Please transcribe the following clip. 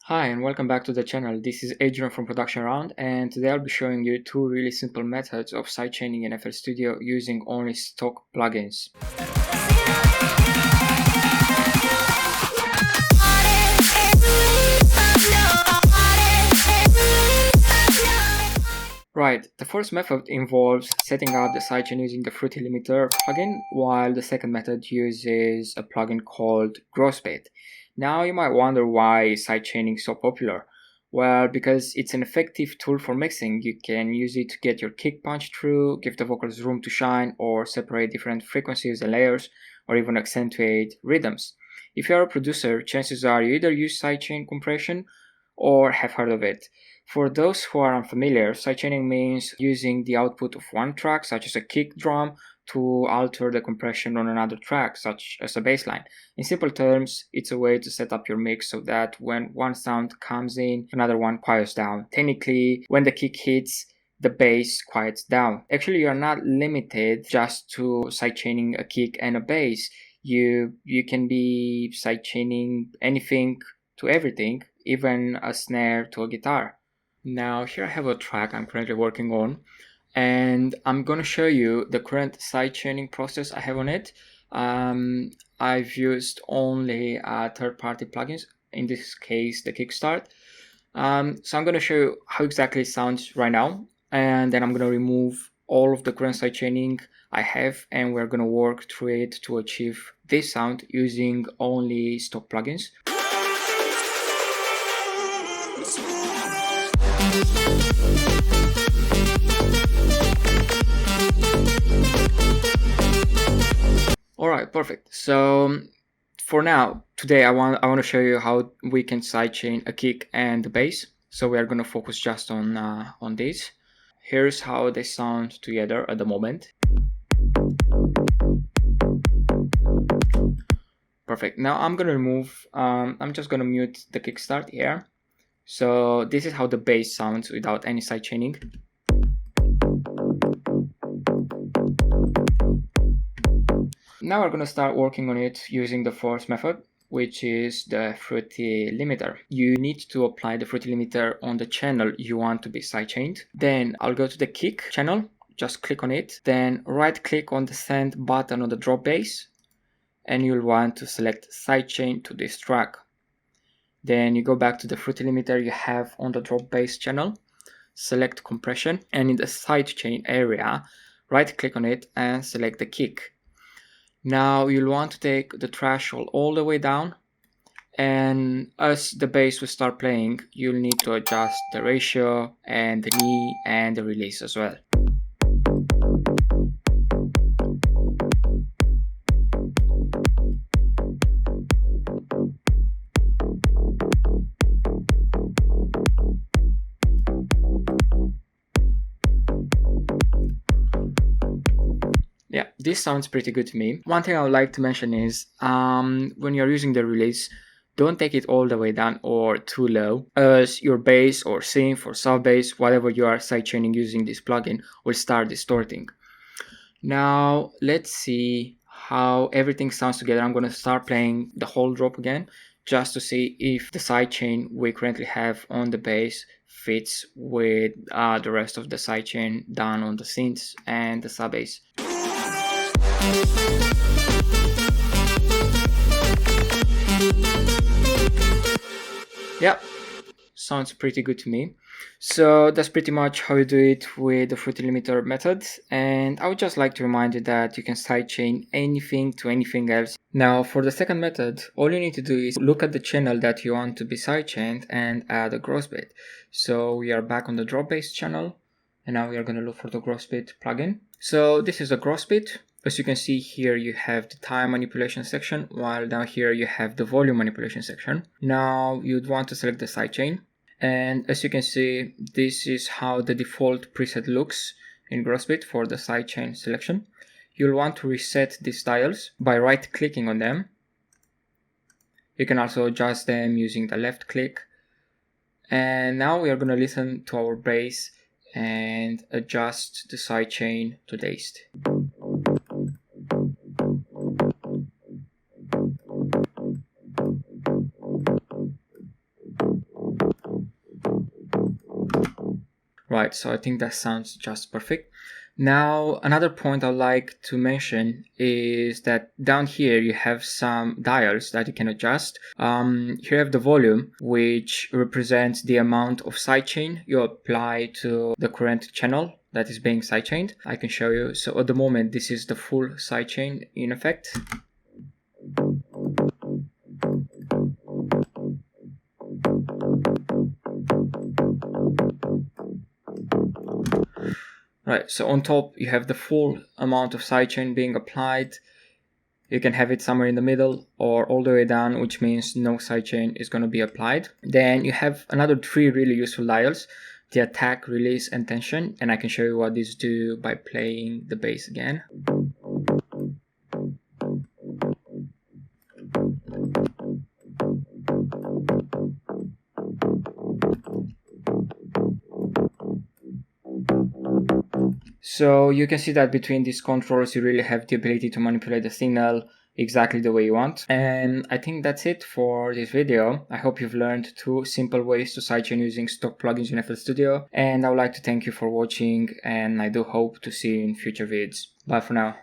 Hi and welcome back to the channel. This is Adrian from theproductionround, and today I'll be showing you two really simple methods of sidechaining in FL Studio using only stock plugins. Right, the first method involves setting up the sidechain using the Fruity Limiter plugin, while the second method uses a plugin called Grossbeat. Now you might wonder why sidechaining is so popular. Well, because it's an effective tool for mixing. You can use it to get your kick punch through, give the vocals room to shine, or separate different frequencies and layers, or even accentuate rhythms. If you're a producer, chances are you either use sidechain compression or have heard of it. For those who are unfamiliar, sidechaining means using the output of one track, such as a kick drum, to alter the compression on another track, such as a bass line. In simple terms, it's a way to set up your mix so that when one sound comes in, another one quiets down. Technically, when the kick hits, the bass quiets down. Actually, you're not limited just to sidechaining a kick and a bass. You can be sidechaining anything to everything, even a snare to a guitar. Now here I have a track I'm currently working on, and I'm gonna show you the current sidechaining process I have on it. I've used only third-party plugins, in this case the Kickstart. So I'm gonna show you how exactly it sounds right now, and then I'm gonna remove all of the current sidechaining I have, and we're gonna work through it to achieve this sound using only stock plugins. Alright, perfect. So for now, today I want to show you how we can sidechain a kick and the bass. So we are going to focus just on this. Here's how they sound together at the moment. Perfect. Now I'm going to remove, I'm just going to mute the kickstart here. So this is how the bass sounds without any sidechaining. Now we're going to start working on it using the first method, which is the Fruity Limiter. You need to apply the Fruity Limiter on the channel you want to be sidechained. Then I'll go to the kick channel, just click on it, then right click on the send button on the drop bass, and you'll want to select sidechain to this track. Then you go back to the Fruity Limiter you have on the drop bass channel, select compression, and in the sidechain area, right click on it and select the kick. Now you'll want to take the threshold all the way down, and as the bass will start playing, you'll need to adjust the ratio and the knee and the release as well. Yeah, this sounds pretty good to me. One thing I would like to mention is when you're using the release, don't take it all the way down or too low, as your bass or synth or sub bass, whatever you are sidechaining using this plugin, will start distorting. Now let's see how everything sounds together. I'm going to start playing the whole drop again, just to see if the sidechain we currently have on the bass fits with the rest of the sidechain done on the synths and the sub bass. Yep, sounds pretty good to me. So that's pretty much how you do it with the Fruity Limiter method, and I would just like to remind you that you can sidechain anything to anything else. Now for the second method, all you need to do is look at the channel that you want to be sidechained and add a Grossbeat. So we are back on the drop bass channel, and now we are going to look for the Grossbeat plugin. So this is a Grossbeat. As you can see here, you have the time manipulation section, while down here you have the volume manipulation section. Now you'd want to select the sidechain, and as you can see, this is how the default preset looks in Grossbeat for the sidechain selection. You'll want to reset these dials by right clicking on them. You can also adjust them using the left click. And now we are going to listen to our bass and adjust the sidechain to dazed. Right, so I think that sounds just perfect. Now, another point I'd like to mention is that down here you have some dials that you can adjust. Here you have the volume, which represents the amount of sidechain you apply to the current channel that is being sidechained. I can show you. So at the moment, this is the full sidechain in effect. Right, so on top you have the full amount of sidechain being applied. You can have it somewhere in the middle or all the way down, which means no sidechain is going to be applied. Then you have another 3 really useful dials: the attack, release, and tension. And I can show you what these do by playing the bass again. So you can see that between these controls you really have the ability to manipulate the signal exactly the way you want. And I think that's it for this video. I hope you've learned 2 simple ways to sidechain using stock plugins in FL Studio, and I would like to thank you for watching, and I do hope to see you in future vids. Bye for now.